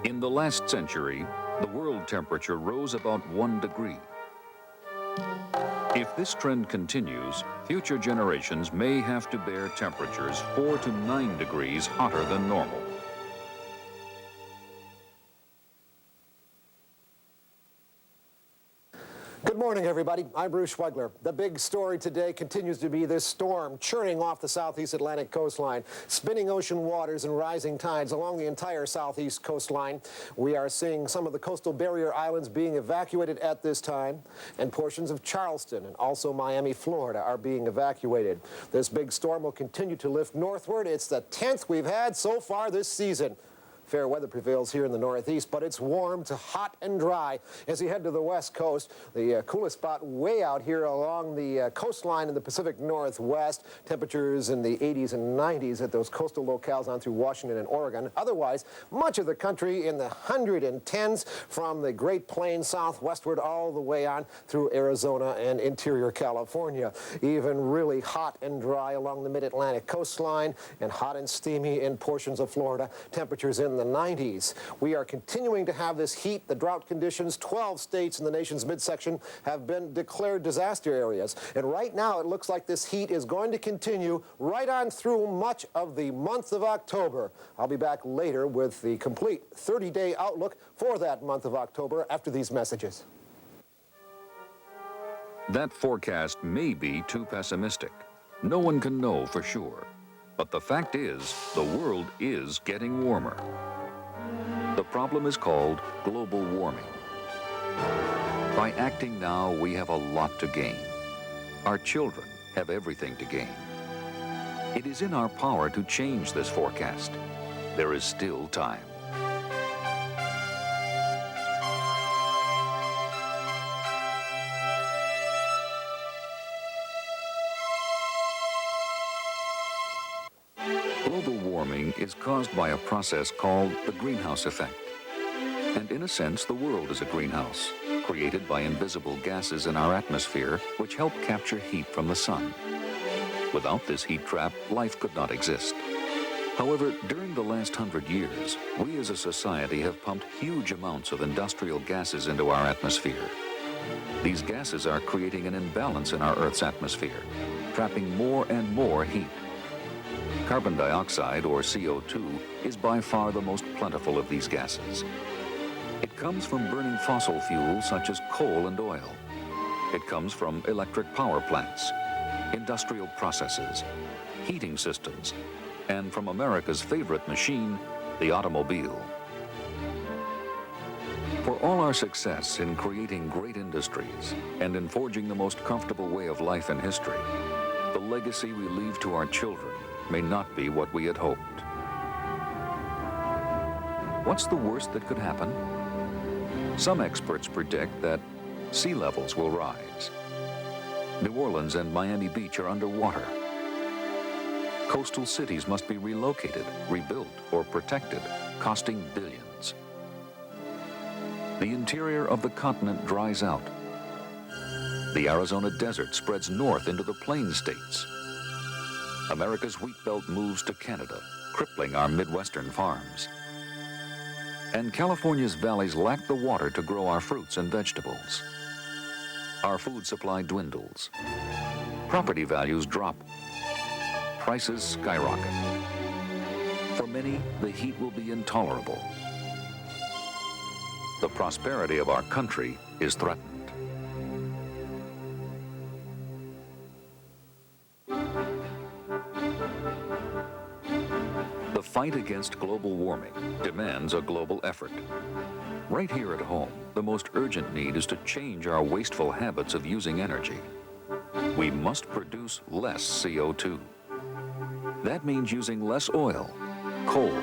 In the last century, the world temperature rose about 1 degree. If this trend continues, future generations may have to bear temperatures 4 to 9 degrees hotter than normal. Good morning, everybody. I'm Bruce Schwegler. The big story today continues to be this storm churning off the southeast Atlantic coastline, spinning ocean waters and rising tides along the entire southeast coastline. We are seeing some of the coastal barrier islands being evacuated at this time, and portions of Charleston and also Miami, Florida are being evacuated. This big storm will continue to lift northward. It's the 10th we've had so far this season. Fair weather prevails here in the northeast, but it's warm to hot and dry. As you head to the west coast, the coolest spot way out here along the coastline in the Pacific Northwest. Temperatures in the 80s and 90s at those coastal locales on through Washington and Oregon. Otherwise, much of the country in the 110s from the Great Plains southwestward all the way on through Arizona and interior California. Even really hot and dry along the mid-Atlantic coastline and hot and steamy in portions of Florida. Temperatures in the 90s. We are continuing to have this heat, the drought conditions. 12 states in the nation's midsection have been declared disaster areas. And right now it looks like this heat is going to continue right on through much of the month of October. I'll be back later with the complete 30-day outlook for that month of October after these messages. That forecast may be too pessimistic. No one can know for sure. But the fact is, the world is getting warmer. The problem is called global warming. By acting now, we have a lot to gain. Our children have everything to gain. It is in our power to change this forecast. There is still time. Global warming is caused by a process called the greenhouse effect. And in a sense, the world is a greenhouse, created by invisible gases in our atmosphere which help capture heat from the sun. Without this heat trap, life could not exist. However, during the last 100 years, we as a society have pumped huge amounts of industrial gases into our atmosphere. These gases are creating an imbalance in our Earth's atmosphere, trapping more and more heat. Carbon dioxide, or CO2, is by far the most plentiful of these gases. It comes from burning fossil fuels such as coal and oil. It comes from electric power plants, industrial processes, heating systems, and from America's favorite machine, the automobile. For all our success in creating great industries and in forging the most comfortable way of life in history, the legacy we leave to our children may not be what we had hoped. What's the worst that could happen? Some experts predict that sea levels will rise. New Orleans and Miami Beach are underwater. Coastal cities must be relocated, rebuilt, or protected, costing billions. The interior of the continent dries out. The Arizona desert spreads north into the Plain States. America's wheat belt moves to Canada, crippling our Midwestern farms. And California's valleys lack the water to grow our fruits and vegetables. Our food supply dwindles. Property values drop. Prices skyrocket. For many, the heat will be intolerable. The prosperity of our country is threatened. The fight against global warming demands a global effort. Right here at home, the most urgent need is to change our wasteful habits of using energy. We must produce less CO2. That means using less oil, coal,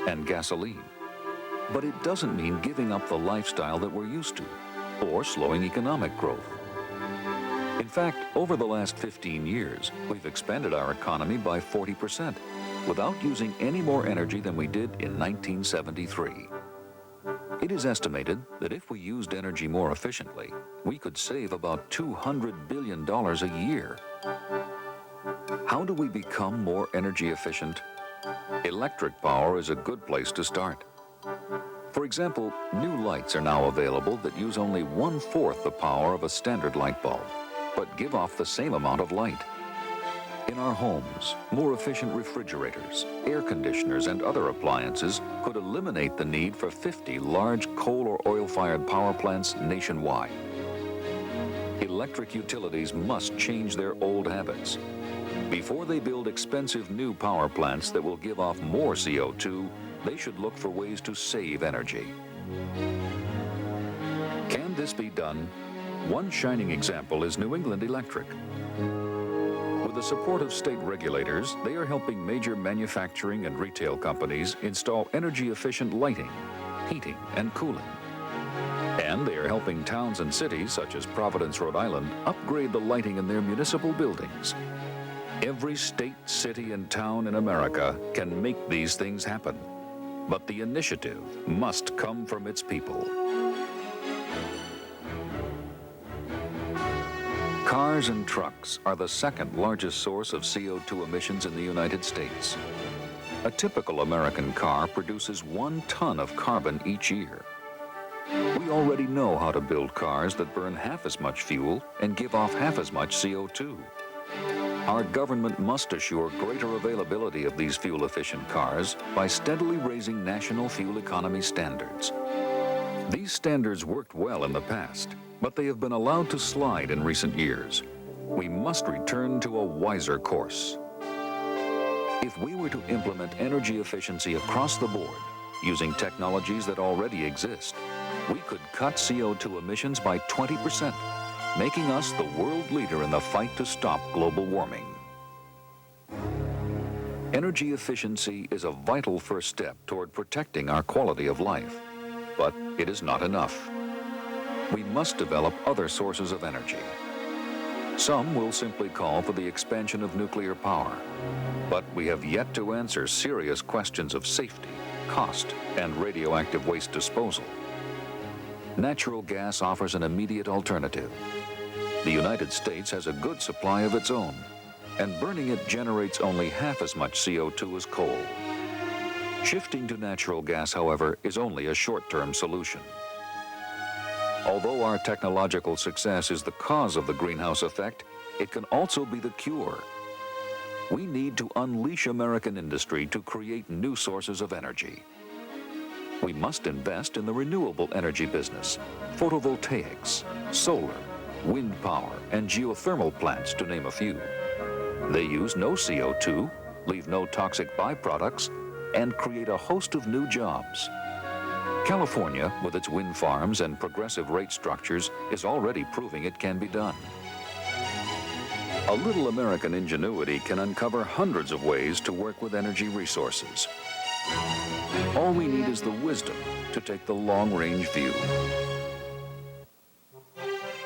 and gasoline. But it doesn't mean giving up the lifestyle that we're used to, or slowing economic growth. In fact, over the last 15 years, we've expanded our economy by 40%, without using any more energy than we did in 1973. It is estimated that if we used energy more efficiently, we could save about $200 billion a year. How do we become more energy efficient? Electric power is a good place to start. For example, new lights are now available that use only 1/4 the power of a standard light bulb, but give off the same amount of light. In our homes, more efficient refrigerators, air conditioners, and other appliances could eliminate the need for 50 large coal or oil-fired power plants nationwide. Electric utilities must change their old habits. Before they build expensive new power plants that will give off more CO2, they should look for ways to save energy. Can this be done? One shining example is New England Electric. With the support of state regulators, they are helping major manufacturing and retail companies install energy-efficient lighting, heating, and cooling. And they are helping towns and cities, such as Providence, Rhode Island, upgrade the lighting in their municipal buildings. Every state, city, and town in America can make these things happen. But the initiative must come from its people. Cars and trucks are the second largest source of CO2 emissions in the United States. A typical American car produces 1 ton of carbon each year. We already know how to build cars that burn half as much fuel and give off half as much CO2. Our government must assure greater availability of these fuel-efficient cars by steadily raising national fuel economy standards. These standards worked well in the past, but they have been allowed to slide in recent years. We must return to a wiser course. If we were to implement energy efficiency across the board, using technologies that already exist, we could cut CO2 emissions by 20%. Making us the world leader in the fight to stop global warming. Energy efficiency is a vital first step toward protecting our quality of life, but it is not enough. We must develop other sources of energy. Some will simply call for the expansion of nuclear power, but we have yet to answer serious questions of safety, cost, and radioactive waste disposal. Natural gas offers an immediate alternative. The United States has a good supply of its own, and burning it generates only half as much CO2 as coal. Shifting to natural gas, however, is only a short-term solution. Although our technological success is the cause of the greenhouse effect, it can also be the cure. We need to unleash American industry to create new sources of energy. We must invest in the renewable energy business, photovoltaics, solar, wind power, and geothermal plants, to name a few. They use no CO2, leave no toxic byproducts, and create a host of new jobs. California, with its wind farms and progressive rate structures, is already proving it can be done. A little American ingenuity can uncover hundreds of ways to work with energy resources. All we need is the wisdom to take the long-range view.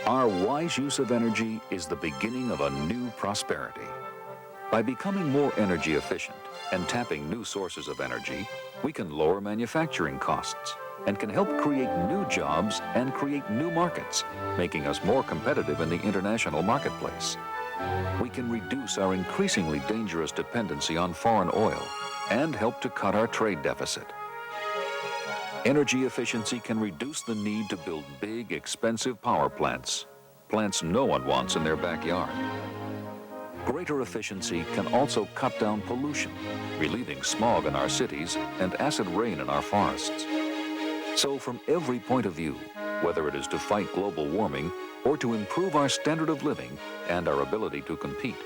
Our wise use of energy is the beginning of a new prosperity. By becoming more energy efficient and tapping new sources of energy, we can lower manufacturing costs and can help create new jobs and create new markets, making us more competitive in the international marketplace. We can reduce our increasingly dangerous dependency on foreign oil and help to cut our trade deficit. Energy efficiency can reduce the need to build big, expensive power plants no one wants in their backyard. Greater efficiency can also cut down pollution, relieving smog in our cities and acid rain in our forests. So from every point of view, whether it is to fight global warming or to improve our standard of living and our ability to compete,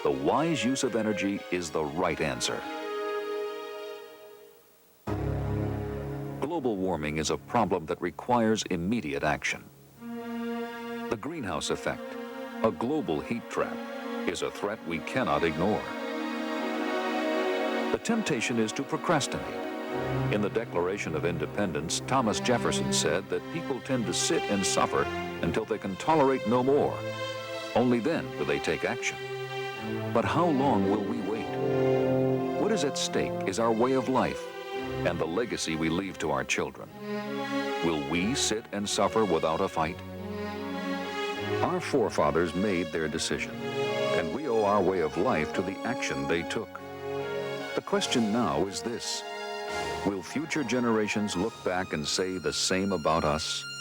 the wise use of energy is the right answer. Global warming is a problem that requires immediate action. The greenhouse effect, a global heat trap, is a threat we cannot ignore. The temptation is to procrastinate. In the Declaration of Independence, Thomas Jefferson said that people tend to sit and suffer until they can tolerate no more. Only then do they take action. But how long will we wait? What is at stake is our way of life and the legacy we leave to our children. Will we sit and suffer without a fight? Our forefathers made their decision, and we owe our way of life to the action they took. The question now is this: Will future generations look back and say the same about us?